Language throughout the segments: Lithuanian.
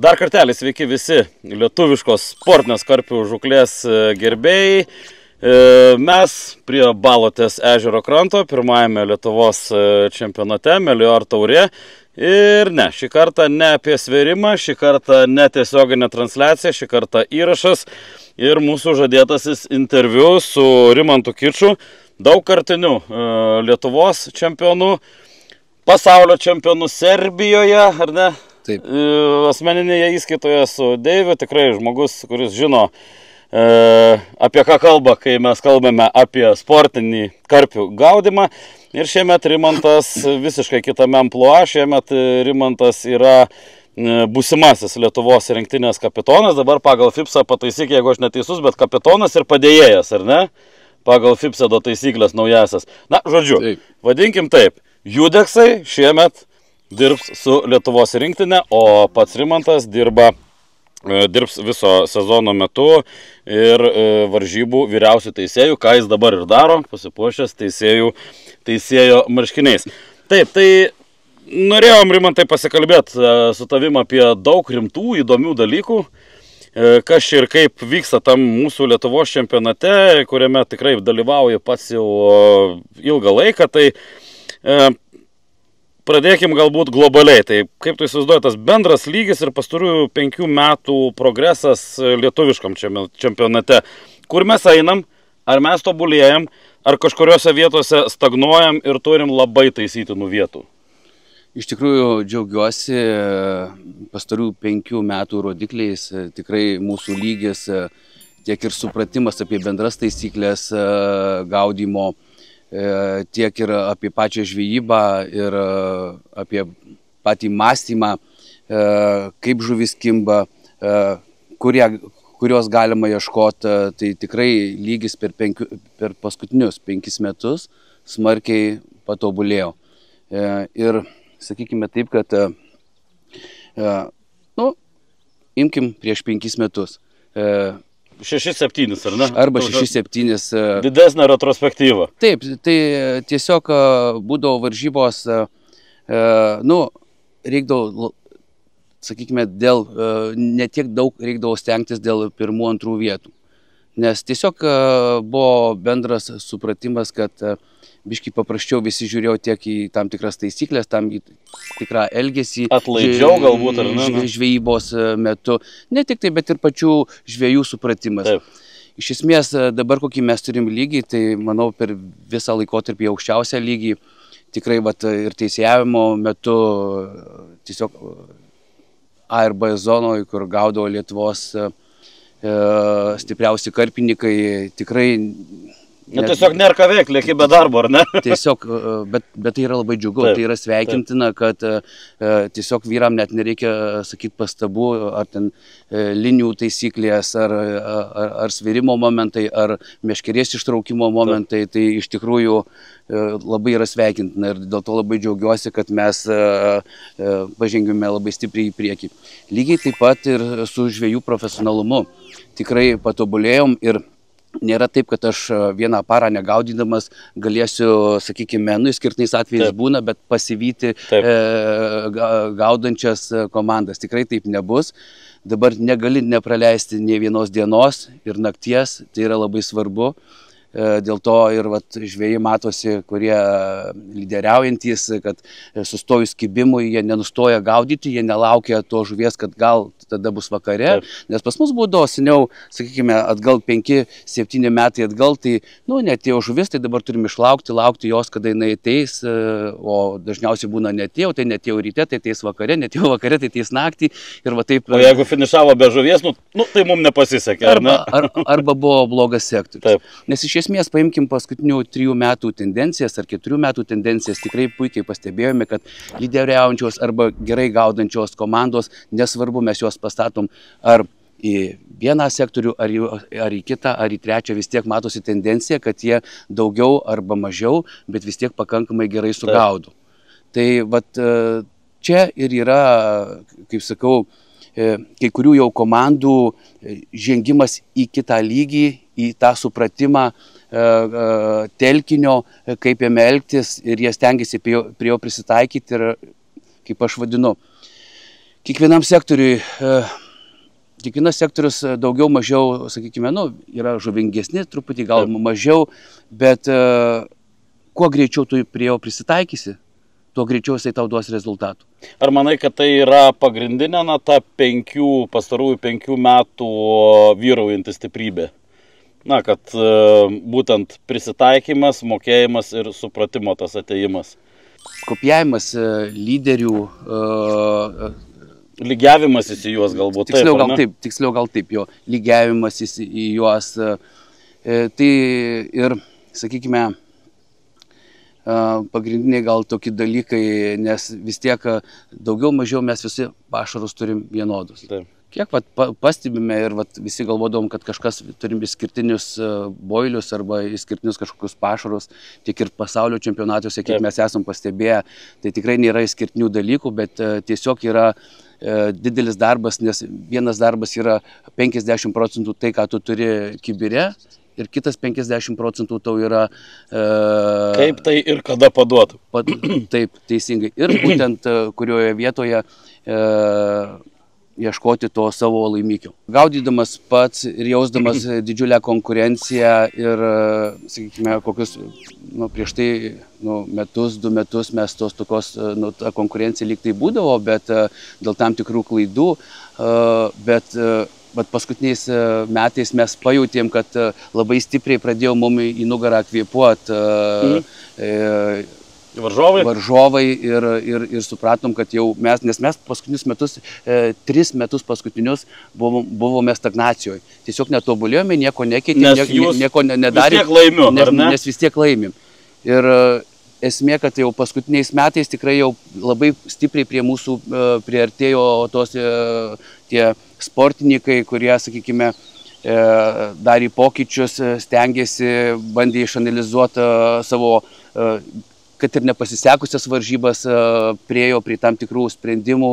Dar kartelį sveiki visi lietuviškos sportinės karpių žūklės gerbėjai. Mes prie Balotės ežero kranto, pirmajame Lietuvos čempionate, Melior taurė. Ir ne, šį kartą ne apie svėrimą, šį kartą ne tiesioginė transliacija, šį kartą įrašas ir mūsų žadėtasis interviu su Rimantu Kiču, daugkartiniu Lietuvos čempionu, pasaulio čempionu Serbijoje, ar ne? Taip. Asmeninėje įskaitoje su Deiviu, tikrai žmogus, kuris žino apie ką kalba, kai mes kalbame apie sportinį karpių gaudimą. Ir šiemet Rimantas visiškai kitame amplua, šiemet Rimantas yra būsimasis Lietuvos rinktinės kapitonas, dabar pagal FIPSą pataisyk, jeigu aš neteisus, bet kapitonas ir padėjėjas, ar ne? Pagal FIPSą taisyklės naujasias. Na, žodžiu, taip. Vadinkim taip, Judeksai šiemet dirbs su Lietuvos rinktinė, o pats Rimantas dirbs viso sezono metu ir varžybų vyriausių teisėjų, ką jis dabar ir daro, pasipuošęs teisėjo marškiniais. Taip, tai norėjom, Rimantai, pasikalbėti su tavim apie daug rimtų, įdomių dalykų, kas ir kaip vyksta tam mūsų Lietuvos čempionate, kuriame tikrai dalyvauja pats jau ilgą laiką. Tai pradėkim galbūt globaliai. Tai kaip tu įsivaizduoji, tas bendras lygis ir pastarųjų 5 metų progresas lietuviškam čempionate. Kur mes einam, ar mes tobulėjam, ar kažkuriuose vietose stagnuojam ir turim labai taisytinų vietų? Iš tikrųjų džiaugiuosi pastarųjų 5 metų rodikliais. Tikrai mūsų lygis, tiek ir supratimas apie bendras taisyklės gaudymo, tiek ir apie pačią žvejybą ir apie patį mąstymą, kaip žuvis kimba, kurios galima ieškoti. Tai tikrai lygis per paskutinius 5 metus smarkiai patobulėjo. Ir sakykime taip, kad, imkim prieš 5 metus. 6-7, ar ne? Arba 6-7. Didesnė retrospektyva. Taip, tai tiesiog būdavo varžybos, reikdavo, sakykime, ne tiek daug reikdavo stengtis dėl 1-2 vietų. Nes tiesiog buvo bendras supratimas, kad biškai paprasčiau visi žiūrėjo tiek į tam tikras taisyklės, tam į tikrą elgesį. Atlaidžiau galbūt, ar ne? Žvejybos metu. Ne tik tai, bet ir pačių žvejų supratimas. Taip. Iš esmės, dabar kokį mes turim lygį, tai manau per visą laikotarpį aukščiausią lygį, tikrai ir teisėjavimo metu tiesiog A ir B zonoje, kur gaudavo Lietuvos stipriausi karpininkai, tikrai... Tiesiog nėra ką veikti, lieki be darbo, ar ne? Tiesiog, bet tai yra labai džiugu, tai yra sveikintina, kad tiesiog vyram net nereikia sakyti pastabų, ar ten linijų taisyklės, ar svėrimo momentai, ar meškerės ištraukimo momentai, tai iš tikrųjų labai yra sveikintina ir dėl to labai džiaugiuosi, kad mes pažengėme labai stipriai į priekį. Lygiai taip pat ir su žvejų profesionalumu. Tikrai patobulėjom ir nėra taip, kad aš vieną parą negaudydamas galėsiu, sakykime, išskirtiniais atvejais būna, bet pasivyti gaudančias komandas. Tikrai taip nebus. Dabar negali nepraleisti nei vienos dienos ir nakties, tai yra labai svarbu. Dėl to ir žvejai matosi, kurie lyderiaujantys, kad sustojus kibimui, jie nenustoja gaudyti, jie nelaukia to žuvies, kad gal tada bus vakare. Nes pas mus būdavo seniau, sakykime, atgal 5-7 metai atgal, tai, netėjo žuvis, tai dabar turim laukti jos, kada jinai ateis, o dažniausiai būna netėjo, tai netėjo ryte, tai ateis vakare, netėjo vakare, tai ateis naktį. Ir va taip... O jeigu finišavo be žuvies, tai mums nepasisekė, ar ne? Arba buvo blogas sektorius. Nes iš esmės paimkim paskutinių 3 metų tendencijas ar 4 metų tendencijas, tikrai puikiai pastebėjome, kad lyderiaujančios arba gerai gaudančios komandos, nesvarbu, mes juos pastatom ar į vieną sektorių, ar į kitą, ar į trečią, vis tiek matosi tendencija, kad jie daugiau arba mažiau, bet vis tiek pakankamai gerai sugaudo. Tai čia ir yra, kaip sakau, kai kurių jau komandų žengimas į kitą lygį, į tą supratimą telkinio, kaip jame elgtis, ir jie stengiasi prie jo prisitaikyti ir, kaip aš vadinu, Kiekvienam sektoriui, kiekvienas sektorius daugiau mažiau, sakykime, yra žuvingesni, truputį gal mažiau, bet kuo greičiau tu prie jo prisitaikysi, tuo greičiau jisai tau duos rezultatų. Ar manai, kad tai yra pagrindinė, ta pastarųjų 5 metų vyraujanti stiprybė? Kad būtent prisitaikymas, mokėjimas ir supratimo tas atėjimas. Kopijavimas lyderių. Lygiavimasis į juos galbūt. Tiksliau gal taip, jo. Lygiavimasis į juos. Tai ir, sakykime, pagrindiniai gal tokie dalykai, nes vis tiek daugiau mažiau mes visi pašarus turim vienodus. Taip. Kiek pastebime ir visi galvodom, kad kažkas turim išskirtinius boilius arba išskirtinius kažkokius pašarus, tiek ir pasaulio čempionatuose, kiek mes esam pastebėję, tai tikrai nėra išskirtinių dalykų, bet tiesiog yra didelis darbas, nes vienas darbas yra 50% tai, ką tu turi kibire, ir kitas 50% tau yra... Kaip tai ir kada paduotų. Taip, teisingai. Ir būtent kurioje vietoje ieškoti to savo laimikio. Gaudydamas pats ir jausdamas didžiulę konkurenciją ir, sakykime, kokius, prieš tai metus, 2 metus mes ta konkurencija lyg tai būdavo, bet dėl tam tikrų klaidų, bet paskutiniais metais mes pajautėm, kad labai stipriai pradėjo mum į nugarą kvėpuoti varžovai ir supratom, kad jau nes mes paskutinius metus, 3 metus paskutinius buvome stagnacijoje. Tiesiog netobulėjome, nieko nekeitėm, nieko nedarėm, nes vis tiek laimim. Ir esmė, kad jau paskutiniais metais tikrai jau labai stipriai prie mūsų priartėjo tie sportininkai, kurie, sakykime, darė pokyčius, stengiasi, bandė išanalizuoti savo kad ir nepasisekusias varžybas priejo prie tam tikrų sprendimų,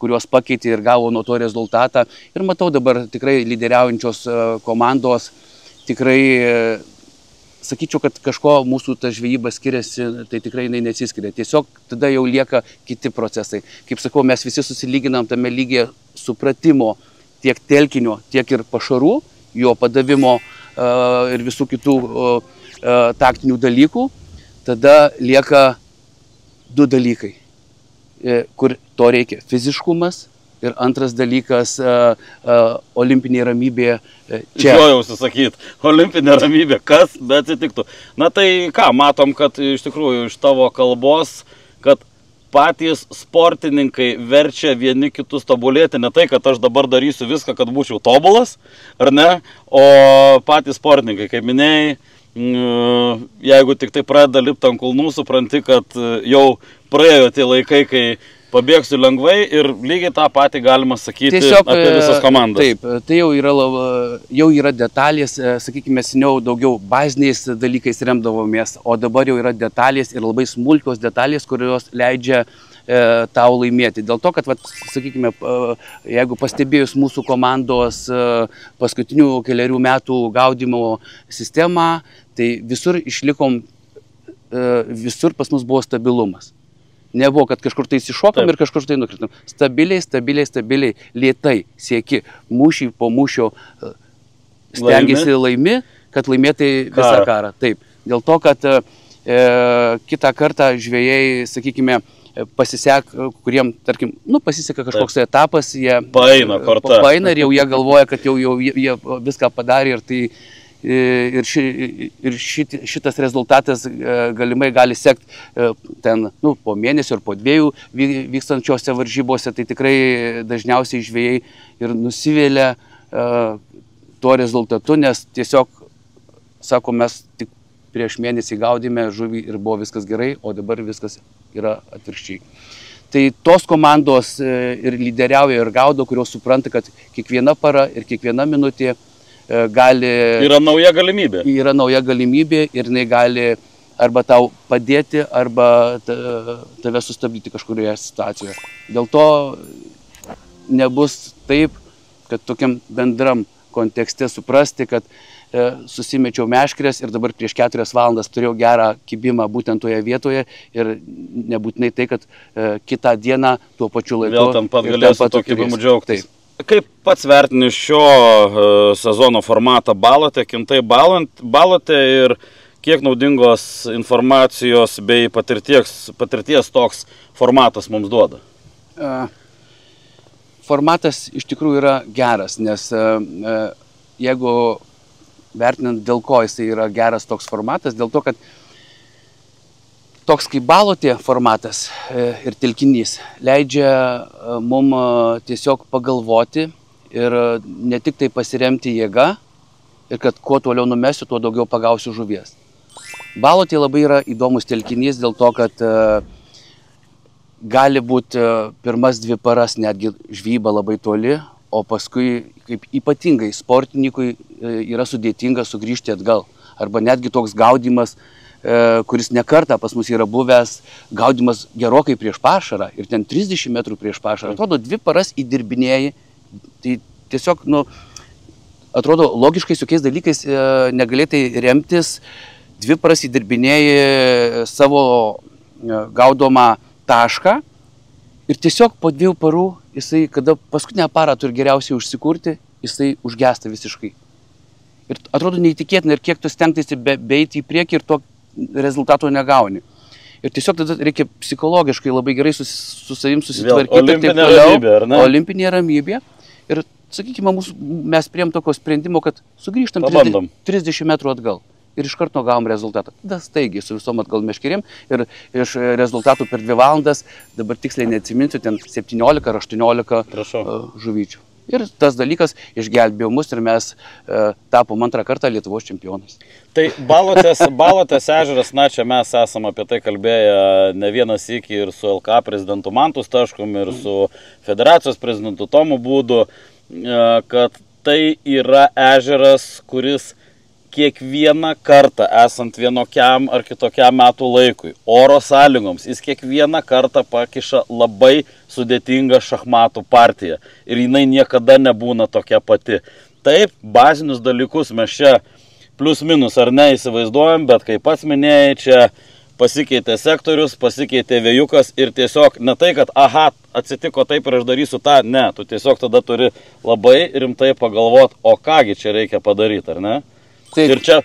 kuriuos pakeitė ir gavo nuo to rezultatą. Ir matau dabar tikrai lyderiaujančios komandos, tikrai sakyčiau, kad kažko mūsų ta žvejyba skiriasi, tai tikrai jinai nesiskiria. Tiesiog tada jau lieka kiti procesai. Kaip sakau, mes visi susilyginam tame lygyje supratimo tiek telkinio, tiek ir pašarų, jo padavimo ir visų kitų taktinių dalykų. Tada lieka 2 dalykai, kur to reikia. Fiziškumas ir antras dalykas olimpinė ramybė čia. Žiojausi sakyt, olimpinė ramybė, kas bet atsitiktų. Tai ką, matom, kad iš tikrųjų iš tavo kalbos, kad patys sportininkai verčia vieni kitus tobulėti, ne tai, kad aš dabar darysiu viską, kad būčiau tobulas, ar ne, o patys sportininkai, kaip minėjai, jeigu tik tai pradeda lipti ant kulnų, supranti, kad jau praėjo tie laikai, kai pabėgsiu lengvai ir lygiai tą patį galima sakyti apie visas komandas. Taip, tai jau yra detalės, sakykime, seniau daugiau baziniais dalykais remdavomės, o dabar jau yra detalės ir labai smulkios detalės, kurios leidžia tau laimėti. Dėl to, kad, sakykime, jeigu pastebėjus mūsų komandos paskutinių kelerių metų gaudymo sistemą, tai visur išlikom, visur pas mus buvo stabilumas. Nebuvo, kad kažkur tai įsišokam ir kažkur tai nukritam. Stabiliai, lėtai sieki, mūšį po mūšio stengiasi laimi, kad laimėtai visą karą. Taip. Dėl to, kad kitą kartą žvejai, sakykime, kuriem, tarkim, pasiseka kažkoks etapas, jie paeina ir jau jie galvoja, kad jau jie viską padarė ir šitas rezultatas galimai gali sekti ten po mėnesio ir po 2 vykstančiose varžybose, tai tikrai dažniausiai žvejai ir nusivėlia tuo rezultatu, nes tiesiog, sako, mes tik prieš mėnesį gaudėme žuvį ir buvo viskas gerai, o dabar viskas yra atvirkščiai. Tai tos komandos ir lyderiauja ir gaudo, kurios supranta, kad kiekviena para ir kiekviena minutė gali... Yra nauja galimybė. Yra nauja galimybė ir jinai gali arba tau padėti, arba tave sustabdyti kažkurioje situacijoje. Dėl to nebus taip, kad tokiam bendram kontekste suprasti, kad susimečiau meškerės ir dabar prieš 4 valandas turėjau gerą kibimą būtent toje vietoje ir nebūtinai tai, kad kitą dieną tuo pačiu laiku vėl tam pat galėsiu to kibimu džiaugtis. Taip. Kaip pats vertini šio sezono formatą balote, kintai balote ir kiek naudingos informacijos bei patirties toks formatas mums duoda? Formatas iš tikrųjų yra geras, nes jeigu vertinant, dėl ko jisai yra geras toks formatas, dėl to, kad toks kaip balotė formatas ir telkinys leidžia mum tiesiog pagalvoti ir ne tik tai pasiremti jėga ir kad kuo toliau numesiu, tuo daugiau pagausiu žuvies. Balotė labai yra įdomus telkinys dėl to, kad gali būti pirmas 2 paras netgi žvyba labai toli, o paskui kaip ypatingai sportininkui yra sudėtinga sugrįžti atgal. Arba netgi toks gaudimas, kuris nekartą pas mus yra buvęs, gaudimas gerokai prieš pašarą ir ten 30 metrų prieš pašarą. Atrodo, 2 paras įdirbinėjai, tai tiesiog, atrodo, logiškai tokiais dalykais negalėtai remtis, 2 paras įdirbinėjai savo gaudomą tašką ir tiesiog po 2 parų jisai, kada paskutinę parą turi geriausiai užsikurti, jisai užgesta visiškai. Ir atrodo neįtikėtina ir kiek tu stengtaisi beiti į priekį ir to rezultato negauni. Ir tiesiog tada reikia psichologiškai labai gerai su savim susitvarkyti ir taip toliau. Olimpinė ramybė. Ir, sakykime, mes priėm tokio sprendimo, kad sugrįžtam 30 metrų atgal. Ir iš karto gavom rezultatą. Tada staigiai su visom atgal meškerėm ir iš rezultatų per 2 valandas, dabar tiksliai neatsiminsiu, ten 17 ar 18 žuvyčių. Ir tas dalykas išgelbėjo mus ir mes tapom 2 kartą Lietuvos čempionais. Tai Balotės ežeras, čia mes esame apie tai kalbėję ne vieną sykį ir su LK prezidentu Mantu Staškum ir su federacijos prezidentu Tomu Būdu, kad tai yra ežeras, kuris kiekvieną kartą, esant vienokiam ar kitokiam metų laikui, oro sąlygoms, jis kiekvieną kartą pakiša labai sudėtingą šachmatų partiją. Ir jinai niekada nebūna tokia pati. Taip, bazinius dalykus mes čia plius minus ar ne įsivaizduojam, bet kaip pats minėjai, čia pasikeitė sektorius, pasikeitė vėjukas ir tiesiog ne tai, kad atsitiko taip ir aš darysiu tą, ne, tu tiesiog tada turi labai rimtai pagalvoti, o kągi čia reikia padaryti, ar ne? Taip. Ir čia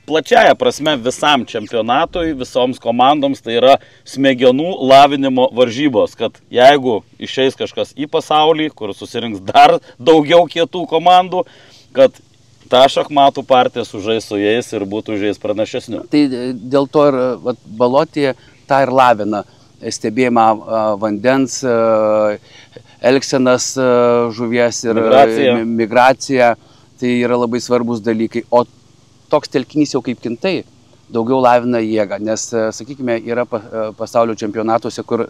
plačiaja prasme visam čempionatui, visoms komandoms tai yra smegenų lavinimo varžybos, kad jeigu išeis kažkas į pasaulį, kur susirinks dar daugiau kietų komandų, kad tą šachmatų partiją sužais su jais ir būtų žais pranašesniu. Tai dėl to ir balotė tą ir lavina stebėjimą vandens, elgsenas žuvies ir migracija. Tai yra labai svarbus dalykai. O toks telkinys jau kaip kintai daugiau lavina jėgą, nes, sakykime, yra pasaulio čempionatuose, kur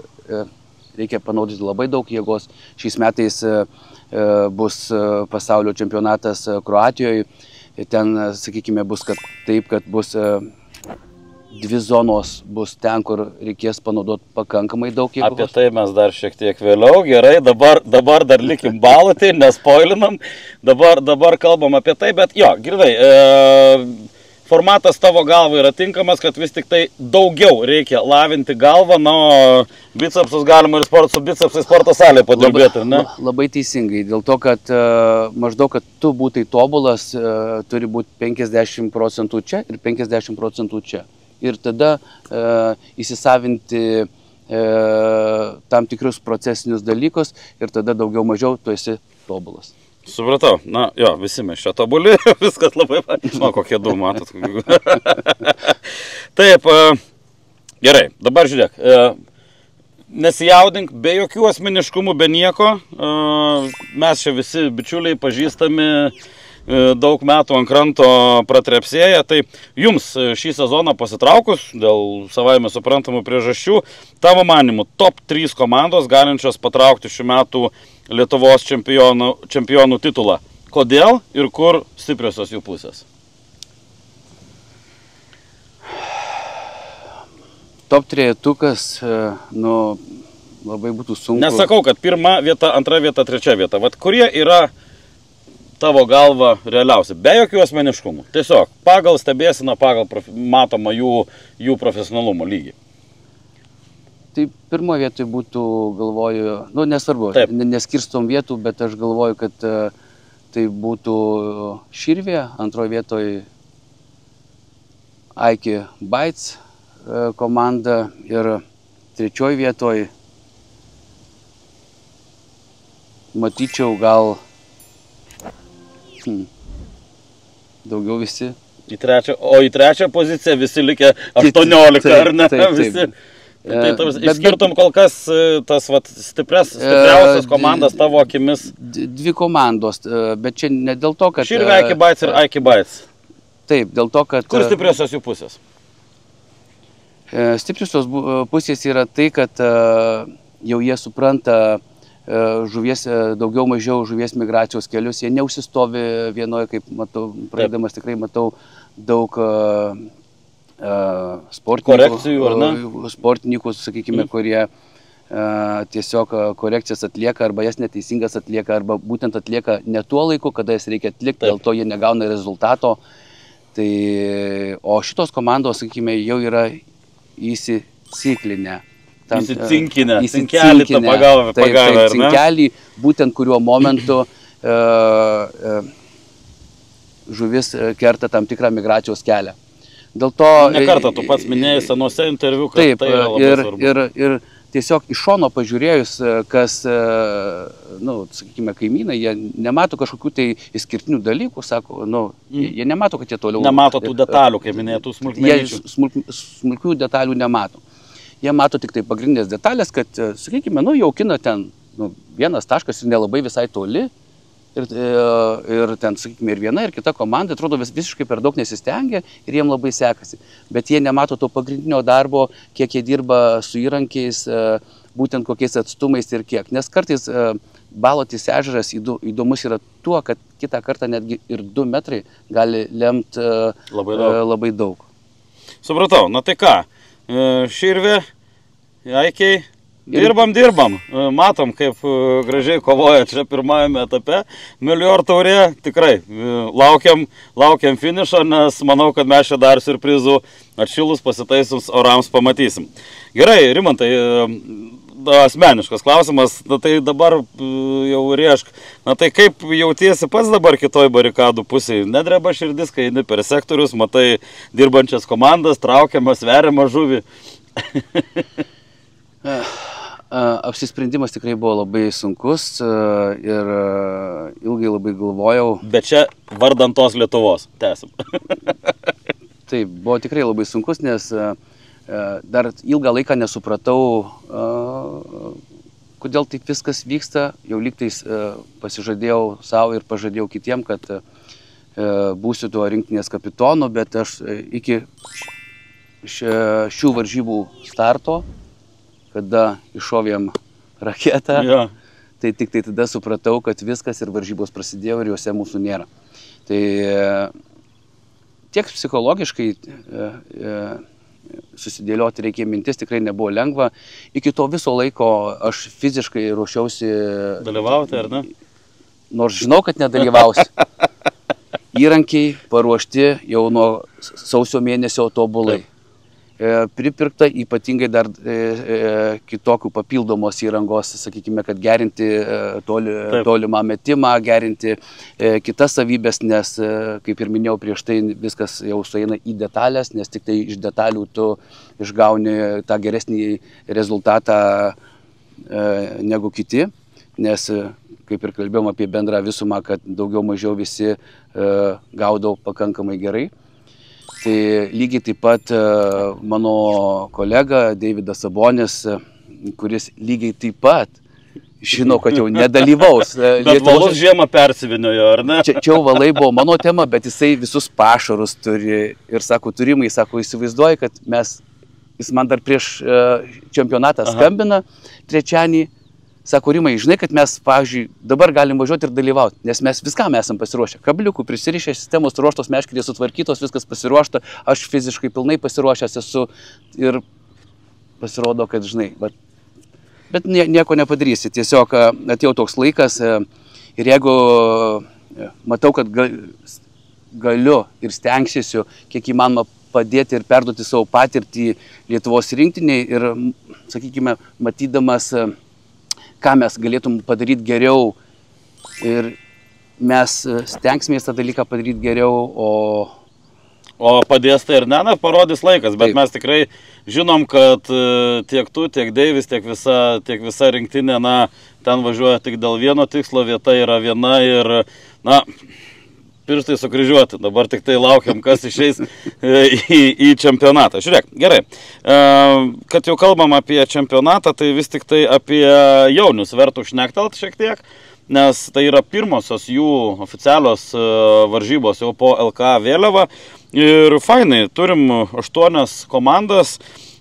reikia panaudoti labai daug jėgos. Šiais metais bus pasaulio čempionatas Kroatijoje. Ten, sakykime, bus taip, kad bus 2 zonos bus ten, kur reikės panaudoti pakankamai daug jėgos. Apie tai mes dar šiek tiek vėliau. Gerai, dabar dar likim balotį, nespoilinam. Dabar kalbam apie tai, bet jo, girdai, formatas tavo galva yra tinkamas, kad vis tik tai daugiau reikia lavinti galvą, o bicepsus galima ir su bicepsai sporto salėje padirbėti, ne? Labai teisingai, dėl to, kad maždaug, kad tu būtai tobulas, turi būti 50% čia ir 50% čia. Ir tada įsisavinti tam tikrus procesinius dalykus ir tada daugiau mažiau tu esi tobulas. Supratau, jo, visi mes čia tobuli, viskas labai, kokie 2 matot. Taip, gerai, dabar žiūrėk, nesijaudink, be jokių asmeniškumų, be nieko, mes čia visi bičiuliai pažįstami, daug metų ant kranto pratrepsėję, tai jums šį sezoną pasitraukus, dėl savaime suprantamų priežasčių, tavo manimu, top 3 komandos galinčios patraukti šių metų Lietuvos čempionų titulą. Kodėl ir kur stipriosios jų pusės? Top 3-tukas, labai būtų sunku. Nesakau, kad 1 vieta, 2 vieta, 3 vieta. Vat kurie yra tavo galva realiausia, be jokių asmeniškumų. Tiesiog pagal stebėsiną, pagal matomą jų profesionalumo lygį. Tai pirmoje vietoje būtų, galvoju, nu nesvarbu, neskirstom vietų, bet aš galvoju, kad tai būtų Širvė, antroje vietoje Aiki Baits komanda ir trečioje vietoje matyčiau gal daugiau visi. O į trečią poziciją visi likę 18, ar ne? Visi. Tai išskirtum kol kas tas stipriausias komandas tavo akimis? Dvi komandos, bet čia ne dėl to, kad... Širvė, Aiki Baits ir Aiki Baits. Taip, dėl to, kad... Kur stipriosios jų pusės? Stipriosios pusės yra tai, kad jau jie supranta žuvies, daugiau mažiau žuvies migracijos kelius, jie neužsistovi vienoje, kaip matau, praeidamas tikrai matau daug sportininkų, sakykime, kurie tiesiog korekcijas atlieka arba jas neteisingas atlieka, arba būtent atlieka ne tuo laiku, kada jas reikia atlikti, dėl to jie negauna rezultato. Tai, o šitos komandos, sakykime, jau yra įsiciklinę. Įsicinkinę, cinkelį tą pagavę, ar ne? Cinkelį, būtent kuriuo momentu žuvis kerta tam tikrą migracijos kelią. Dėl to... Nekartą tu pats minėjai senuose interviu, kad tai yra labai svarbu. Ir tiesiog iš šono pažiūrėjus, kas, sakykime, kaimynai, jie nemato kažkokių tai išskirtinių dalykų, sako, jie nemato, kad jie toliau... Nemato tų detalių, kaip minėjai, tų smulkmenyčių. Jie smulkių detalių nemato. Jie mato tik tai pagrindinės detalės, kad, sakykime, jaukina ten vienas taškas ir nelabai visai toli. Ir ten, sakykime, ir viena, ir kita komanda, atrodo, visiškai per daug nesistengia ir jiem labai sekasi. Bet jie nemato to pagrindinio darbo, kiek jie dirba su įrankiais, būtent kokiais atstumais ir kiek. Nes kartais Balotis ežeras įdomus yra tuo, kad kitą kartą netgi ir 2 metrai gali lemti labai daug. Supratau, na tai ką, Širvė, Aikiai. Dirbam. Matom, kaip gražiai kovoja čia pirmajame etape. Melior taurė, tikrai, laukiam finišo, nes manau, kad mes čia dar siurprizų atšilus pasitaisimus orams pamatysim. Gerai, Rimantai, asmeniškas klausimas, tai dabar jau riešk. Na tai kaip jautiesi pats dabar kitoj barikadų pusėje? Nedreba širdis, kai eini per sektorius, matai dirbančias komandas, traukiamas, veriamas žuvį. Apsisprendimas tikrai buvo labai sunkus ir ilgai labai galvojau. Bet čia vardan tos Lietuvos, tęsim. Taip, buvo tikrai labai sunkus, nes dar ilgą laiką nesupratau, kodėl taip viskas vyksta. Jau lygtais pasižadėjau savo ir pažadėjau kitiem, kad būsiu tuo rinktinės kapitonu, bet aš iki šių varžybų starto, kada iššovėm raketą, tai tik tai tada supratau, kad viskas ir varžybos prasidėjo ir juose mūsų nėra. Tai tiek psichologiškai susidėlioti reikėjo mintis, tikrai nebuvo lengva. Iki to viso laiko aš fiziškai ruošiausi... Dalyvauti, ar ne? Nors žinau, kad nedalyvausiu. Įrankiai paruošti jau nuo sausio mėnesio tobulai. Pripirkta ypatingai dar kitokių papildomos įrangos, sakykime, kad gerinti tolimą metimą, gerinti kitas savybės, nes, kaip ir minėjau prieš tai, viskas jau sueina į detalės, nes tik tai iš detalių tu išgauni tą geresnį rezultatą negu kiti, nes, kaip ir kalbėjom apie bendrą visumą, kad daugiau mažiau visi gaudau pakankamai gerai. Tai lygiai taip pat mano kolega Deividas Sabonis, kuris lygiai taip pat žino, kad jau nedalyvaus. Bet valus žiemą persiviniojo, ar ne? Čia jau valai buvo mano tema, bet jisai visus pašarus turi ir sako, turimai, sako, įsivaizduoji, kad jis man dar prieš čempionatą skambina trečianį. Sako, Rimai, žinai, kad mes, pavyzdžiui, dabar galim važiuoti ir dalyvauti, nes mes viskam esam pasiruošę. Kabliukų prisirišę, sistemos ruoštos, meškerės sutvarkytos, viskas pasiruošta, aš fiziškai pilnai pasiruošęs esu ir pasirodo, kad, žinai, bet nieko nepadarysi. Tiesiog atėjo toks laikas ir jeigu matau, kad galiu ir stengsiu, kiek įmanoma padėti ir perduoti savo patirtį Lietuvos rinktiniai ir, sakykime, matydamas, ką mes galėtum padaryti geriau ir mes stengsimės tą dalyką padaryti geriau, O padės tai ir ne, parodys laikas, bet mes tikrai žinom, kad tiek tu, tiek Deivis, tiek visa rinktinė, ten važiuoja tik dėl vieno tikslo, vieta yra viena ir, pirštai sukryžiuoti. Dabar tik tai laukiam, kas išeis į čempionatą. Žiūrėk, gerai, kad jau kalbam apie čempionatą, tai vis tik tai apie jaunius vertų šnektelt šiek tiek, nes tai yra pirmosios jų oficialios varžybos jau po LK vėliava. Ir fainai, turim 8 komandas,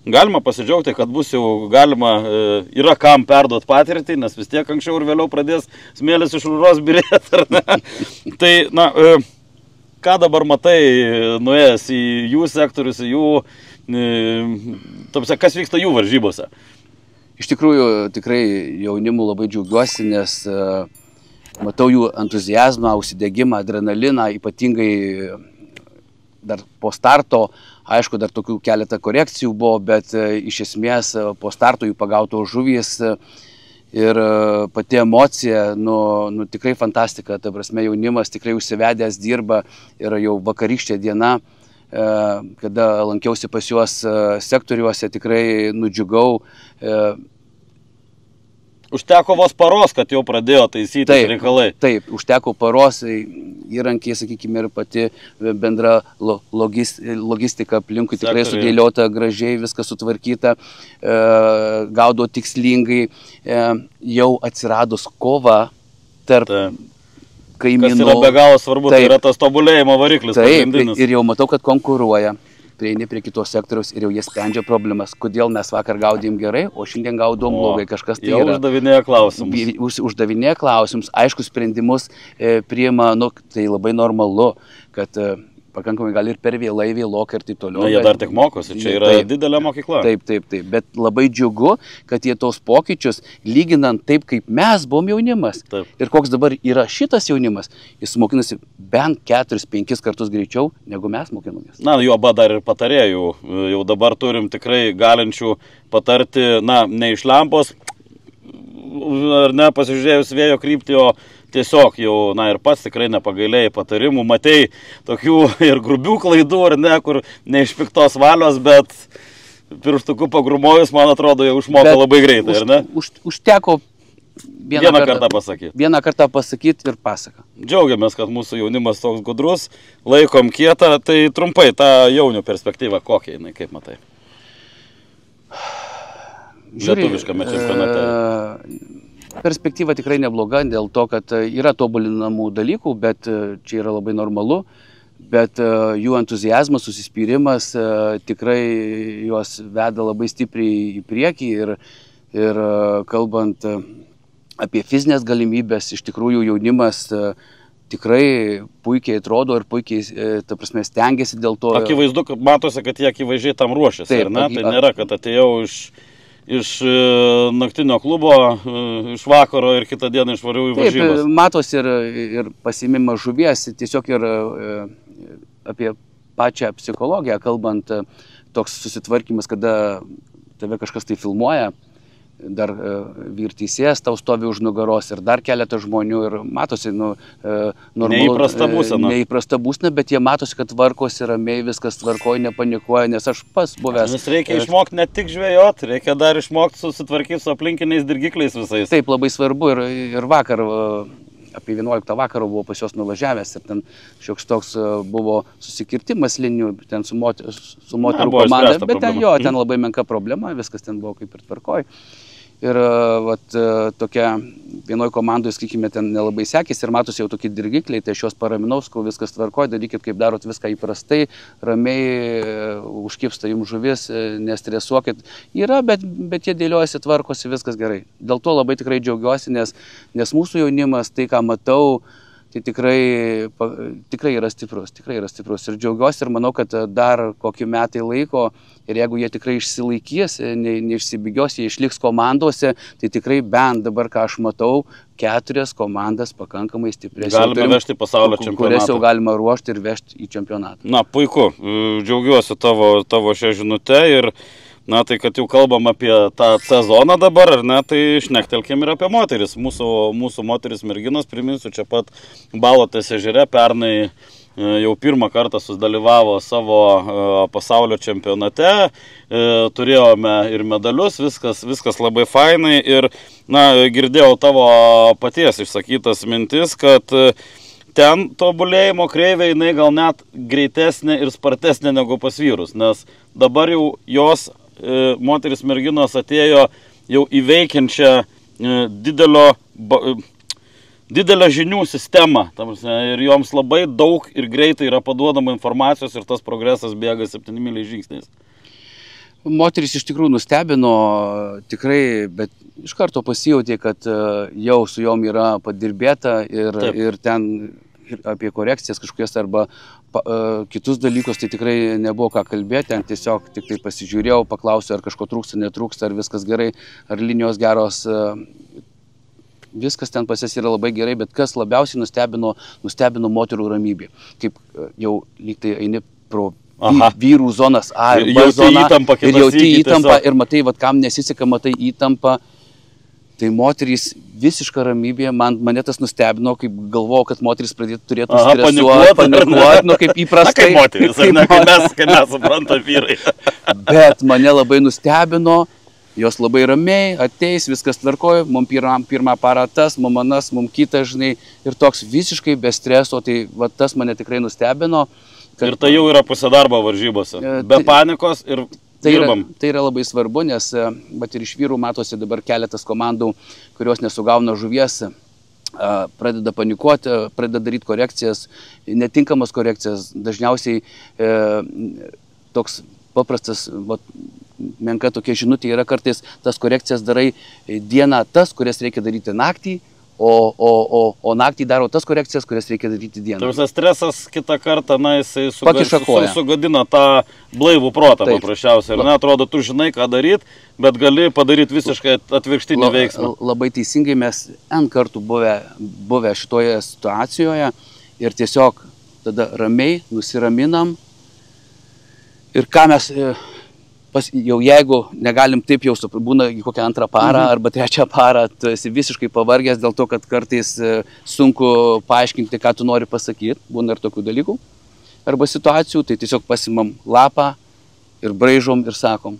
galima pasidžiaugti, kad bus jau galima, yra kam perduoti patirtį, nes vis tiek anksčiau ir vėliau pradės smėlis iš rūros birėti, ar ne? Tai, ką dabar matai, nuėjęs į jų sektorius, į jų, kas vyksta jų varžybose? Iš tikrųjų, tikrai jaunimu labai džiaugiuosi, nes matau jų entuziazmą, užsidegimą, adrenaliną, ypatingai dar po starto, aišku, dar tokių keletą korekcijų buvo, bet iš esmės po starto jų pagauto žuvys ir pati emocija, tikrai fantastika, ta prasme jaunimas tikrai užsivedęs dirba ir jau vakarykštė diena, kada lankiausi pas juos sektoriuose, tikrai nudžiugau. Užteko vos paros, kad jau pradėjo taisyti reikalai. Taip, užteko paros, įrankiai, sakykime, ir pati bendra logistika aplinkui tikrai sudėliota gražiai, viskas sutvarkyta, gaudo tikslingai, jau atsiradus kova tarp kaimynų. Kas yra be galo svarbu, tai yra tas tobulėjimo variklis pagrindinis. Ir jau matau, kad konkuruoja. Prieini prie kitos sektoriaus ir jau jie sprendžia problemas. Kodėl mes vakar gaudėm gerai, o šiandien gaudom blogai, kažkas tai yra. Jau uždavinėja klausimus. Uždavinėja klausimus, aišku, sprendimus priima, tai labai normalu, kad pakankamai gal ir per vėlai, vėlokai ir taip toliau. Jie dar tik mokosi, čia yra didelė mokykla. Taip, bet labai džiugu, kad jie tos pokyčius, lyginant taip, kaip mes buvom jaunimas. Ir koks dabar yra šitas jaunimas, jis mokinasi bent 4-5 kartus greičiau, negu mes mokinomės. Juoba dar ir patarėjų. Jau dabar turim tikrai galinčių patarti, ne iš lempos, ar ne, pasižiūrėjus vėjo kryptį, o tiesiog jau, ir pats tikrai nepagailėjai patarimų, matei tokių ir grubių klaidų, ar ne, kur ne iš piktos valios, bet pirštukų pagrumojus, man atrodo, jau išmoko labai greitai, ar ne? Užteko vieną kartą pasakyti ir pasaka. Džiaugiamės, kad mūsų jaunimas toks gudrus, laikom kietą, tai trumpai tą jaunių perspektyvą kokia jinai, kaip matai? Lietuviškame čempionate. Perspektyva tikrai nebloga dėl to, kad yra tobulinamų dalykų, bet čia yra labai normalu, bet jų entuziazmas, susispyrimas tikrai juos veda labai stipriai į priekį ir kalbant apie fizinės galimybės, iš tikrųjų jaunimas tikrai puikiai atrodo ir puikiai, ta prasme, stengiasi dėl to. Akivaizdu, kad matosi, kad jie akivaizdžiai tam ruošiasi, ar ne? Tai nėra, kad atėjau iš naktinio klubo, iš vakaro ir kitą dieną išvariau į varžybas. Taip, matos ir pasimima žuvies, tiesiog ir apie pačią psichologiją, kalbant, toks susitvarkymas, kada tave kažkas tai filmuoja, dar vyrteisėjas tau stovi už nugaros ir dar keletą žmonių ir matosi, neįprasta būsena. Neįprasta būsena, bet jie matosi, kad tvarkosi ramiai, viskas tvarkoja, nepanikuoja, nes aš pas buvęs. Nes reikia išmokti ne tik žvejoti, reikia dar išmokti susitvarkyti su aplinkiniais dirgikliais visais. Taip, labai svarbu ir vakar, apie 11 vakaro buvo pas juos nuvažiavęs ir ten šioks toks buvo susikirtimas linijų, ten su moterų komanda, bet ten labai menka problema, viskas ten buvo kaip ir tvarkoj. Ir tokia vienoj komandoj, sakykime, ten nelabai sekėsi ir matosi jau tokie dirgikliai, tai aš juos paraminau, sakau, viskas tvarkoj, darykit kaip darot viską įprastai, ramiai, užkipsta jums žuvis, nestresuokit. Yra, bet jie dėliojasi, tvarkosi, viskas gerai. Dėl to labai tikrai džiaugiuosi, nes mūsų jaunimas, tai ką matau, tai tikrai yra stiprus, Ir džiaugiuosi ir manau, kad dar kokį metai laiko ir jeigu jie tikrai išsilaikys, neišsibėgios, jie išliks komandose, tai tikrai bent dabar, ką aš matau, 4 komandas pakankamai stiprias. Galime vežti pasaulio čempionatą. Kurias jau galima ruošti ir vežti į čempionatą. Na, puiku. Džiaugiuosi tavo šią žinutę ir na, tai kad jau kalbam apie tą sezoną dabar, ar ne, tai šnektelkim ir apie moteris. Mūsų moteris merginos, priminsiu, čia pat Balotės ežere pernai jau pirmą kartą sudalyvavo savo pasaulio čempionate, turėjome ir medalius, viskas labai fainai ir, na, girdėjau tavo paties išsakytas mintis, kad ten tobulėjimo kreivė jinai gal net greitesnė ir spartesnė negu pas vyrus, nes dabar jau jos moteris merginos atėjo jau įveikiančią didelę žinių sistemą. Ir joms labai daug ir greitai yra paduodama informacijos ir tas progresas bėga 7 myliais žingsniais. Moteris iš tikrųjų nustebino tikrai, bet iš karto pasijautė, kad jau su jom yra padirbėta ir ten apie korekcijas kažkokias arba kitus dalykus, tai tikrai nebuvo ką kalbėti, ten tiesiog tik tai pasižiūrėjau, paklausiau, ar kažko trūksta, netrūksta, ar viskas gerai, ar linijos geros, viskas ten pas jas yra labai gerai, bet kas labiausiai nustebino moterų ramybė, kaip jau lyg tai eini pro vyrų zonas A ir B zoną ir jauti įtampą ir matai, kam nesiseka, matai įtampą. Tai moterys visiška ramybė, mane tas nustebino, kaip galvojau, kad moterys turėtų stresuoti, panikuoti, kaip įprastai. Kaip moterys, ar ne, kaip mes suprantam vyrai. Bet mane labai nustebino, jos labai ramiai, ateis, viskas tvarkoja, mums pirmą parą tas, mums anas, mums kitas, žinai, ir toks visiškai be streso, tai tas mane tikrai nustebino. Ir tai jau yra pusė darbo varžybose, be panikos ir dirbam. Tai yra labai svarbu, nes bet ir iš vyrų matosi dabar keletas komandų, kurios nesugauna žuvies, pradeda panikuoti, pradeda daryti korekcijas, netinkamas korekcijas. Dažniausiai toks paprastas, menka tokia žinutė yra kartais, tas korekcijas darai dieną tas, kurias reikia daryti naktį, o naktį daro tas korekcijas, kurias reikia daryti dieną. Tarsi stresas kitą kartą, na, jisai sugadina tą blaivų protą paprasčiausiai. Ir atrodo, tu žinai, ką daryti, bet gali padaryti visiškai atvirkštinį veiksmą. Labai teisingai, mes N kartų buvę šitoje situacijoje ir tiesiog tada ramiai nusiraminam. Ir ką mes jau jeigu negalim taip jau būna kokią antrą parą arba trečią parą, tu esi visiškai pavargęs dėl to, kad kartais sunku paaiškinti, ką tu nori pasakyti, būna ir tokių dalykų arba situacijų, tai tiesiog pasimam lapą ir braižom ir sakom,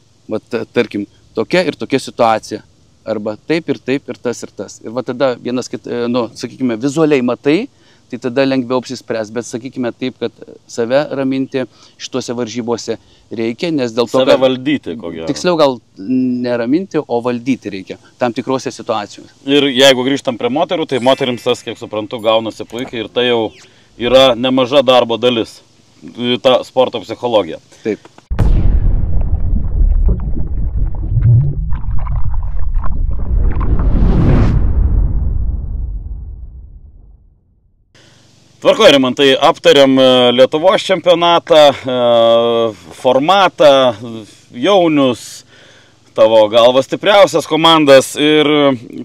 tarkim, tokia ir tokia situacija, arba taip ir tas ir tas. Ir tada vienas kitą, sakykime, vizualiai matai, tai tada lengviau apsispręs, bet sakykime taip, kad save raminti šituose varžybose reikia, nes dėl to... Save valdyti, ko gero. Tiksliau gal neraminti, o valdyti reikia tam tikrose situacijose. Ir jeigu grįžtam prie moterų, tai moterims tas, kiek suprantu, gaunasi puikiai ir tai jau yra nemaža darbo dalis, ta sporto psichologija. Taip. Tvarko, Rimantai, aptariam Lietuvos čempionatą, formatą, jaunius, tavo galva stipriausias komandas ir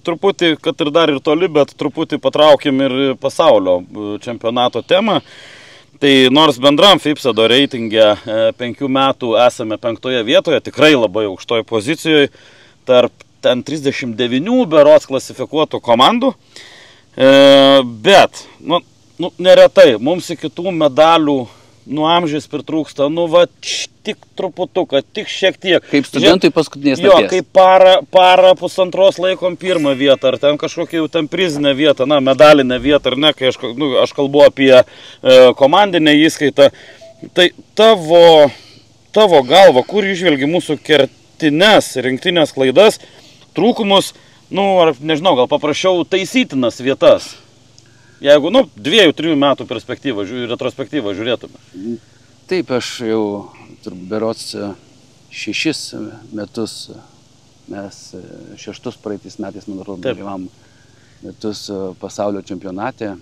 truputį, kad ir dar ir toli, bet truputį patraukim ir pasaulio čempionato temą. Tai nors bendram FIPSEDO reitinge 5 metų esame 5 vietoje, tikrai labai aukštoj pozicijoje, tarp ten 39 berods klasifikuotų komandų, bet, neretai, mums iki tų medalių amžiais pritrūksta, tik truputuką, tik šiek tiek. Kaip studentui paskutinės nakties. Jo, kaip parą pusantros laikom pirmą vietą, ar ten kažkokią jau ten prizinę vietą, medalinę vietą, ar ne, kai aš kalbu apie komandinę įskaitą. Tai tavo galva, kur išvelgi mūsų kertines rinktinės klaidas, trūkumus, ar nežinau, gal paprašiau taisytinas vietas. Jeigu, 2-3 metų retrospektyvą žiūrėtume. Taip, aš jau berods 6 metus, mes 6 praeitais metais, man atrodo, dalyvavom metus pasaulio čempionate.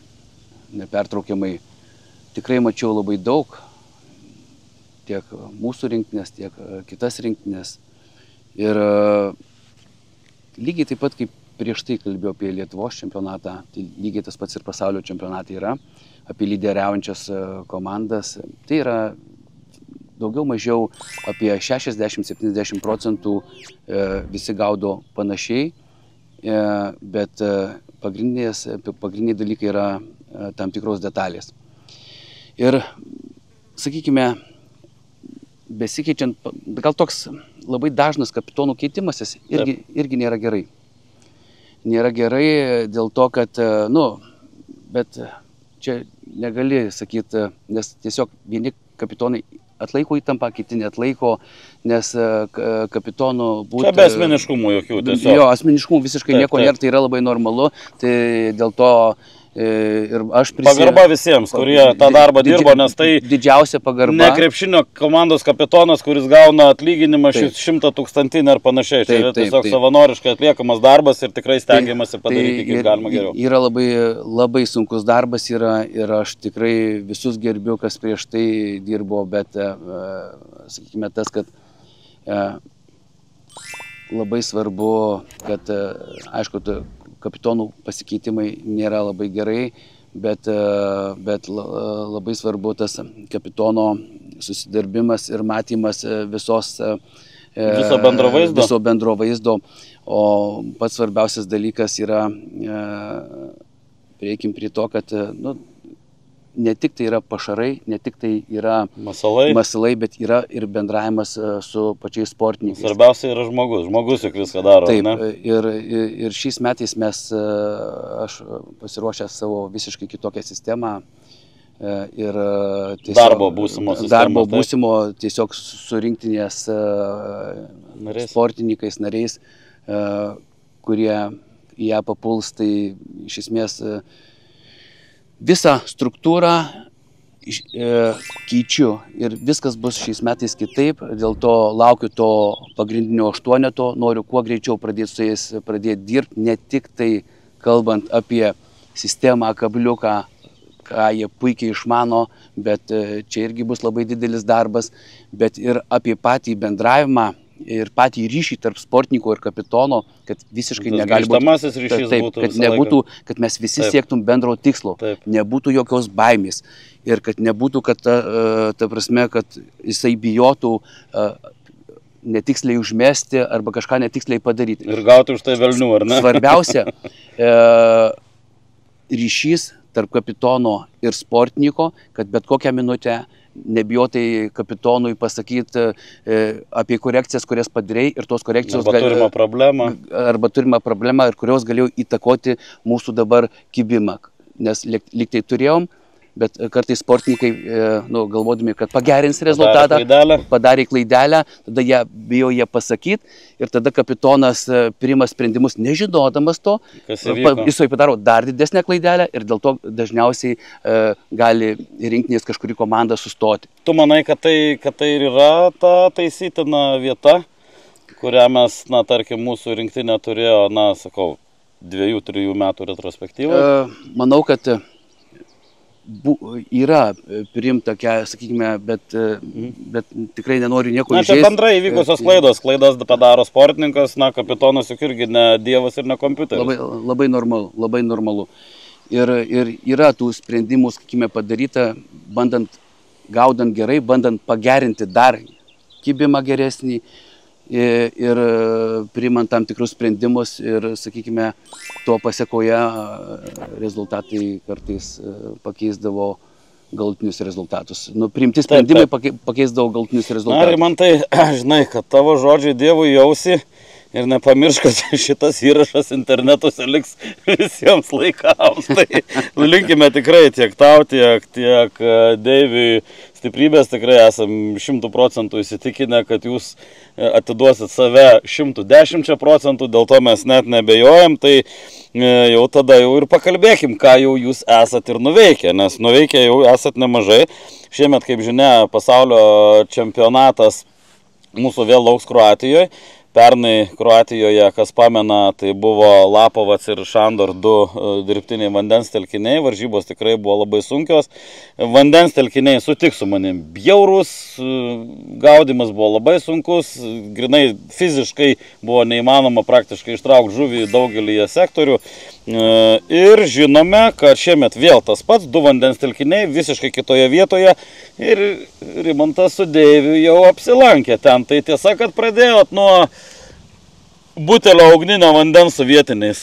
nepertraukiamai. Tikrai mačiau labai daug, tiek mūsų rinktinės, tiek kitas rinktinės. Ir lygiai taip pat, kaip prieš tai kalbėjau apie Lietuvos čempionatą, tai lygiai tas pats ir pasaulio čempionatai yra, apie lyderiaujančias komandas. Tai yra daugiau mažiau apie 60-70% visi gaudo panašiai, bet pagrindiniai dalykai yra tam tikros detalės. Ir, sakykime, besikeičiant, gal toks labai dažnas kapitonų keitimasis irgi nėra gerai. Nėra gerai dėl to, kad, bet čia negali sakyti, nes tiesiog vieni kapitonai atlaiko įtampą, kiti neatlaiko, nes kapitonų būtų... Čia be asmeniškumų jokių tiesiog. Jo, asmeniškumų visiškai nieko nėra, tai yra labai normalu, tai dėl to ir aš Pagarba visiems, kurie tą darbą dirbo, nes tai didžiausia pagarba. Ne krepšinio komandos kapitonas, kuris gauna atlyginimą 100 000 ar panašiai. Tai yra tiesiog savanoriškai atliekamas darbas ir tikrai stengiamasi padaryti kaip galima geriau. Yra labai sunkus darbas ir aš tikrai visus gerbiu, kas prieš tai dirbo, bet sakykime tas, kad labai svarbu, kad aišku, kapitonų pasikeitimai nėra labai gerai, bet labai svarbu tas kapitono susidarbimas ir matymas viso bendro vaizdo. O pats svarbiausias dalykas yra, prieikim prie to, kad ne tik tai yra pašarai, ne tik tai yra masalai, bet yra ir bendravimas su pačiais sportininkais. Svarbiausia yra žmogus juk viską daro. Taip, ne? Ir šiais metais aš pasiruošęs savo visiškai kitokią sistemą ir darbo būsimo sistemos. Darbo būsimo tiesiog su rinktinės sportininkais, nariais, kurie į ją papuls, tai iš esmės visą struktūrą keičiu ir viskas bus šiais metais kitaip, dėl to laukiu to pagrindinio 8, noriu kuo greičiau pradėti su jais dirbti, ne tik tai kalbant apie sistemą, kabliuką, ką jie puikiai išmano, bet čia irgi bus labai didelis darbas, bet ir apie patį bendravimą ir patį ryšį tarp sportininko ir kapitono, kad visiškai negali būti, kad nebūtų, kad mes visi siektum bendro tikslo, nebūtų jokios baimės ir kad nebūtų, kad ta prasme, kad jisai bijotų netiksliai užmesti arba kažką netiksliai padaryti. Ir gauti už tai velnių, ar ne? Svarbiausia, ryšys tarp kapitono ir sportininko, kad bet kokią minutę nebijotai kapitonui pasakyti apie korekcijas, kurias padarei ir tos korekcijos arba turimą problemą ir kurios galėjo įtakoti mūsų dabar kibimą. Nes lyg tai turėjom, bet kartais sportininkai, galvodami, kad pagerins rezultatą, padarė klaidelę, tada jie bijo pasakyti ir tada kapitonas priima sprendimus nežinodamas to, jisai padaro dar didesnę klaidelę ir dėl to dažniausiai gali rinktinės kažkuri komanda sustoti. Tu manai, kad tai ir yra ta taisytina vieta, kurią mes, tarkim, mūsų rinktinė turėjo, 2-3 metų retrospektyvą? Manau, kad yra priimta, sakykime, bet tikrai nenoriu nieko įžeisti. Čia bendrai įvykusios klaidas padaro sportininkas, kapitonas juk irgi ne dievas ir ne kompiuteris. Labai normalu. Ir yra tų sprendimų, sakykime, padaryta, gaudant gerai, bandant pagerinti dar kibimą geresnį ir priimant tam tikrus sprendimus ir, sakykime, to pasiekoje rezultatai kartais pakeisdavo galutinius rezultatus. Priimti sprendimai pakeisdavo galutinius rezultatus. Ir man tai, žinai, kad tavo žodžiai Dievui jausi ir nepamiršk, kad šitas įrašas internetuose liks visiems laikams. Tai linkime tikrai tiek tau, tiek Deiviui stiprybės, tikrai esam 100% įsitikinę, kad jūs atiduosit save 110%, dėl to mes net nebejojam, tai jau tada ir pakalbėkim, ką jau jūs esat ir nuveikę, nes nuveikę jau esat nemažai. Šiemet, kaip žinia, pasaulio čempionatas mūsų vėl lauks Kroatijoje. Pernai Kroatijoje, kas pamena, tai buvo Lapovac ir Šandor 2 dirbtiniai vandens telkiniai. Varžybos tikrai buvo labai sunkios. Vandens telkiniai, sutik su manim, bjaurus, gaudimas buvo labai sunkus, grinai fiziškai buvo neįmanoma praktiškai ištraukti žuvį daugelį sektorių. Ir žinome, kad šiemet vėl tas pats, 2 vandens telkiniai visiškai kitoje vietoje ir Rimantas su Deiviu jau apsilankė ten. Tai tiesa, kad pradėjot nuo butelio ugninio vandens su vietiniais.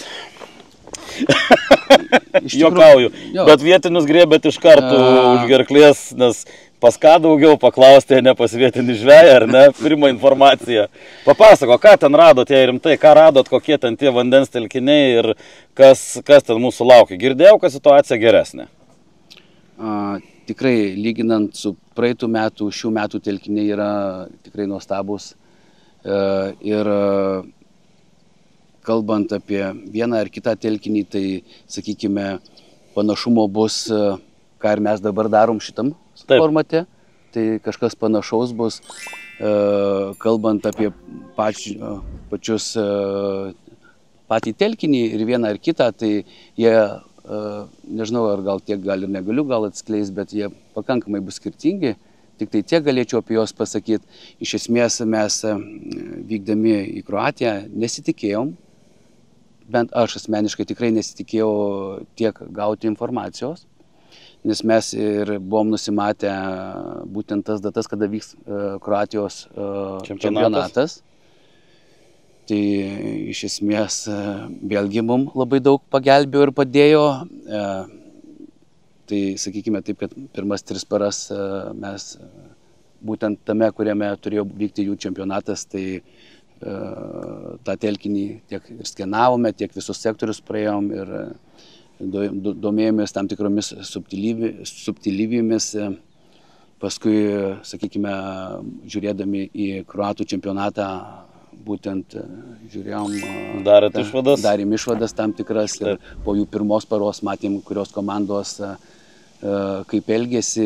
Jokauju, bet vietinius grėbėt iš karto už gerklės, nes pas ką daugiau paklausti, ne pas vietinį žveją, ar ne, pirmą informaciją. Papasako, ką ten radot, jei rimtai, ką radot, kokie ten tie vandens telkiniai ir kas ten mūsų laukia. Girdėjau, kad situacija geresnė. Tikrai, lyginant su praeitų metų, šių metų telkiniai yra tikrai nuostabus. Ir kalbant apie vieną ar kitą telkinį, tai, sakykime, panašumo bus, ką ir mes dabar darom šitam formate. Tai kažkas panašaus bus, kalbant apie pačius patį telkinį ir vieną ar kitą, tai jie, nežinau, ar gal tiek gal ir negaliu gal atskleis, bet jie pakankamai bus skirtingi. Tik tai tiek galėčiau apie juos pasakyti. Iš esmės mes vykdami į Kroatiją nesitikėjom, bent aš asmeniškai tikrai nesitikėjau tiek gauti informacijos, nes mes ir buvom nusimatę būtent tas datas, kada vyks Kroatijos čempionatas. Tai iš esmės vėlgi mums labai daug pagelbėjo ir padėjo. Tai sakykime taip, kad pirmas 3 paras mes būtent tame, kuriame turėjo vykti jų čempionatas, tai tą telkinį tiek ir skenavome, tiek visus sektorius praėjom ir domėjomės tam tikromis subtilybėmis. Paskui, sakykime, žiūrėdami į kroatų čempionatą, būtent žiūrėjom, darėm išvadas tam tikras ir po jų pirmos paros matėm, kurios komandos kaip elgėsi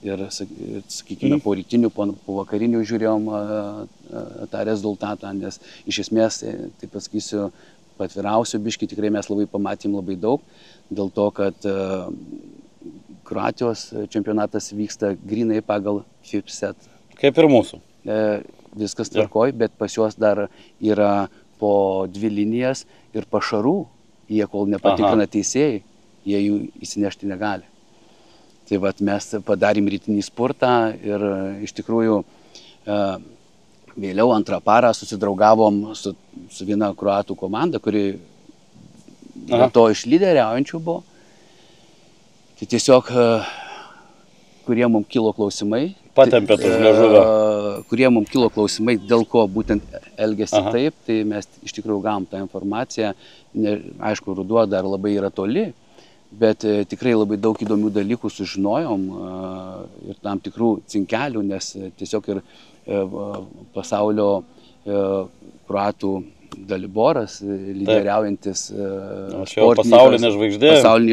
ir, sakykime, po rytinių, po vakarinių žiūrėjom tą rezultatą, nes iš esmės, taip pasakysiu, patviriausių biškį tikrai mes labai pamatėm labai daug, dėl to, kad Kroatijos čempionatas vyksta grinai pagal FIPSET. Kaip ir mūsų. Viskas tvarkoj, bet pas juos dar yra po 2 linijas ir pašarų, jie kol nepatikrina teisėjai, jie jų įsinešti negali. Tai vat mes padarėm rytinį spurtą ir iš tikrųjų vėliau antrą parą susidraugavom su viena kroatų komanda, kuri to iš lyderiaujančių buvo. Tai tiesiog, kurie mums kilo klausimai, patempėt už liežuvio. Kurie mums kilo klausimai, dėl ko būtent elgėsi taip, tai mes iš tikrųjų gavom tą informaciją. Aišku, ruduo dar labai yra toli, bet tikrai labai daug įdomių dalykų sužinojom ir tam tikrų cinkelių, nes tiesiog ir pasaulio kroatų Daliboras, lyderiaujantis pasaulinė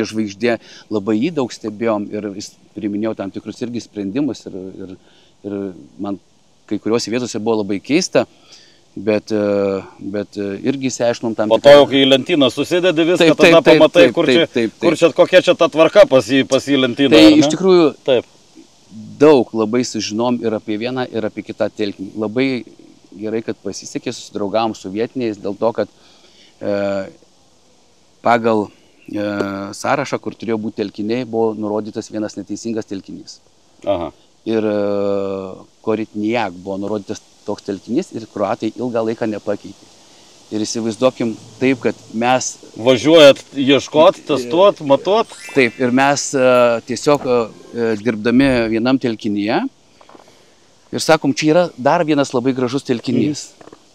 žvaigždė, labai jį daug stebėjom ir jis priminėjau tam tikrus irgi sprendimus ir man kai kuriuose vietose buvo labai keista, bet irgi išsiaiškinom tam tikrą. Po to jau, kai į lentyną susidedi viską, tada pamatai, kokia čia ta tvarka pas į lentyną. Tai iš tikrųjų daug labai sužinom ir apie vieną, ir apie kitą telkinį. Labai gerai, kad pasisekė, susidraugavom su vietiniais, dėl to, kad pagal sąrašą, kur turėjo būti telkiniai, buvo nurodytas vienas neteisingas telkinys. Ir Koritnijak buvo nurodytas toks telkinys ir kroatai ilgą laiką nepakeitė. Ir įsivaizduokim taip, kad mes... Važiuojat ieškot, testuot, matuot? Taip, ir mes tiesiog dirbdami vienam telkinyje ir sakom, čia yra dar vienas labai gražus telkinys.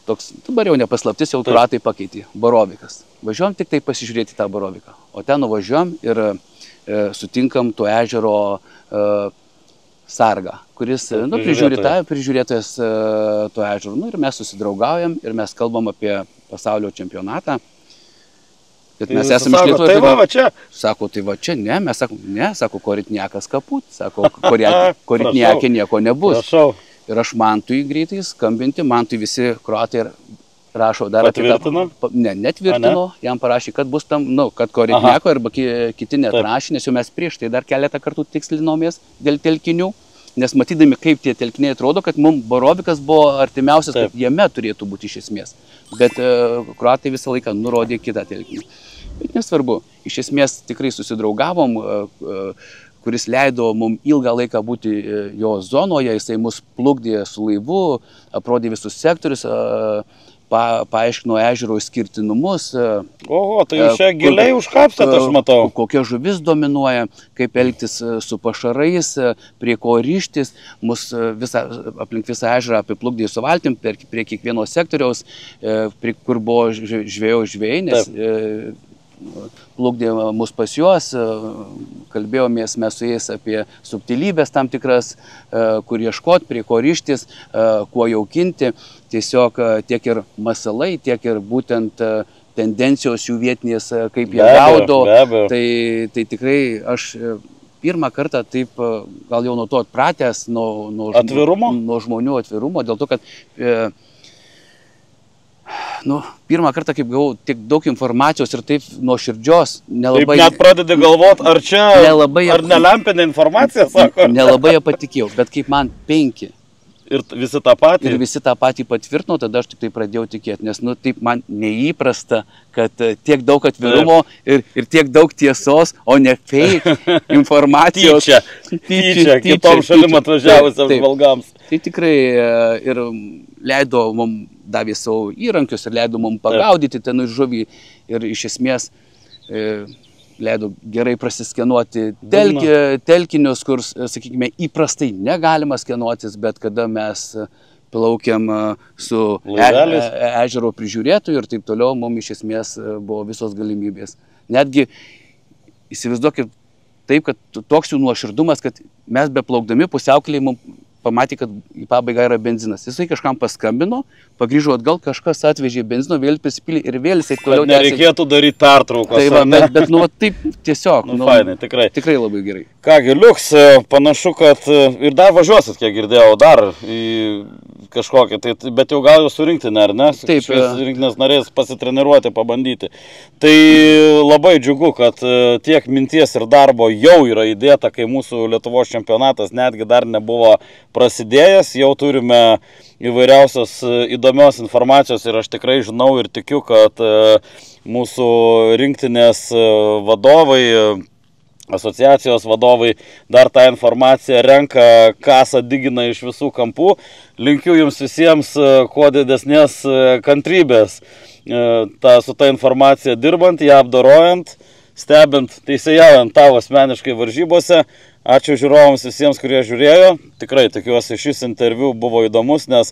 Toks, dabar jau nepaslaptis, jau kroatai pakeitė. Borovikas. Važiuojam tik tai pasižiūrėti tą Boroviką. O ten nuvažiuojam ir sutinkam to ežero sargą, kuris prižiūrėtojas to ežero. Ir mes susidraugaujam ir mes kalbam apie pasaulio čempionatą. Bet mes esame iš Lietuvos. Tai va čia. Sako, tai va čia ne. Mes sakom, ne, sako, Koritniakas kaput. Sako, Koritniakė nieko nebus. Ir aš Mantui greitai skambinti, Mantui visi kroatai rašo dar Patvirtino? Netvirtino, jam parašė, kad bus tam, kad Koretniako arba kiti netrašė, nes jau mes prieš tai dar keletą kartų tikslinomės dėl telkinių, nes matydami, kaip tie telkiniai atrodo, kad mums Borovikas buvo artimiausias, kad jame turėtų būti iš esmės. Bet kroatai visą laiką nurodė kitą telkinį. Bet nesvarbu, iš esmės tikrai susidraugavom, kuris leido mums ilgą laiką būti jo zonoje, jisai mus plukdė su laivu, aprodė visus sektorius, paaiškino ežero išskirtinumus. Oho, tai jūs čia giliai užkapstėt, aš matau. Kokia žuvis dominuoja, kaip elgtis su pašarais, prie ko ryžtis. Mus aplink visą ežerą apiplukdė su valtim, prie kiekvieno sektoriaus, kur buvo žvejai, nes plukdė mus pas juos, kalbėjomės mes su jais apie subtilybės tam tikras, kur ieškoti, prie ko ryžtis, kuo jaukinti. Tiesiog tiek ir masalai, tiek ir būtent tendencijos jų vietinės, kaip jie gaudo. Tai tikrai aš pirmą kartą taip, gal jau nuo to atpratęs, nuo žmonių atvirumo, dėl to, kad pirmą kartą, kaip gavau tiek daug informacijos ir taip nuoširdžios, nelabai... Taip net pradedi galvoti, ar čia, ar nelempinė informacija, sako? Nelabai ją patikėjau, bet kaip man 5. Ir visi tą patį? Ir visi tą patį patvirtino, tada aš tik tai pradėjau tikėti, nes taip man neįprasta, kad tiek daug atvirumo ir tiek daug tiesos, o ne fake informacijos. Tyčia, kitom šalim atvažiavusiam žvalgams. Tai tikrai ir leido mums, davė savo įrankius ir leido mums pagaudyti ten žuvį ir iš esmės leido gerai prasiskenuoti telkinius, kur, sakykime, įprastai negalima skenuotis, bet kada mes plaukiam su ežero prižiūrėtoju ir taip toliau, mums iš esmės buvo visos galimybės. Netgi įsivaizduokit taip, kad toks jų nuoširdumas, kad mes beplaukdami pusiaukelėje mums pamatė, kad į pabaigą yra benzinas. Jisai kažkam paskambino, pagrįžo atgal, kažkas atvežė benzino, vėl prisipylė ir vėl jisai toliau tęsė. Nereikėtų daryti pertraukos. Tai bet taip tiesiog. Fainai, tikrai. Tikrai labai gerai. Kągi, liuks, panašu, kad ir dar važiuosit, kiek girdėjau, dar į kažkokią, bet jau gal jau surinkti, ar ne? Taip. Rinktinės narės pasitreniruoti, pabandyti. Tai labai džiugu, kad tiek minties ir darbo jau yra įdėta, kai mūsų Lietuvos čempionatas netgi dar nebuvo prasidėjęs, jau turime įvairiausios įdomios informacijos ir aš tikrai žinau ir tikiu, kad mūsų rinktinės vadovai, asociacijos vadovai dar tą informaciją renka, kasą digina iš visų kampų. Linkiu jums visiems kuo didesnės kantrybės su ta informacija dirbant, ją apdorojant, stebint, teisėjaujant tavo asmeniškai varžybose. Ačiū žiūrovams visiems, kurie žiūrėjo. Tikrai tikiuosi, šis interviu buvo įdomus, nes,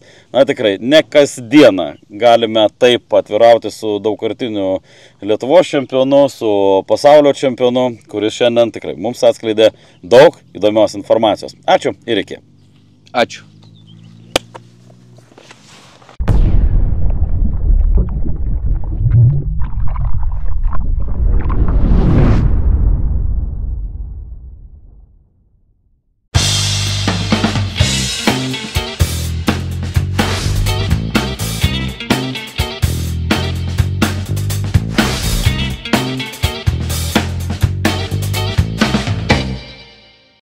tikrai, ne kasdieną galime taip atvirauti su daugkartiniu Lietuvos čempionu, su pasaulio čempionu, kuris šiandien tikrai mums atskleidė daug įdomios informacijos. Ačiū ir iki. Ačiū.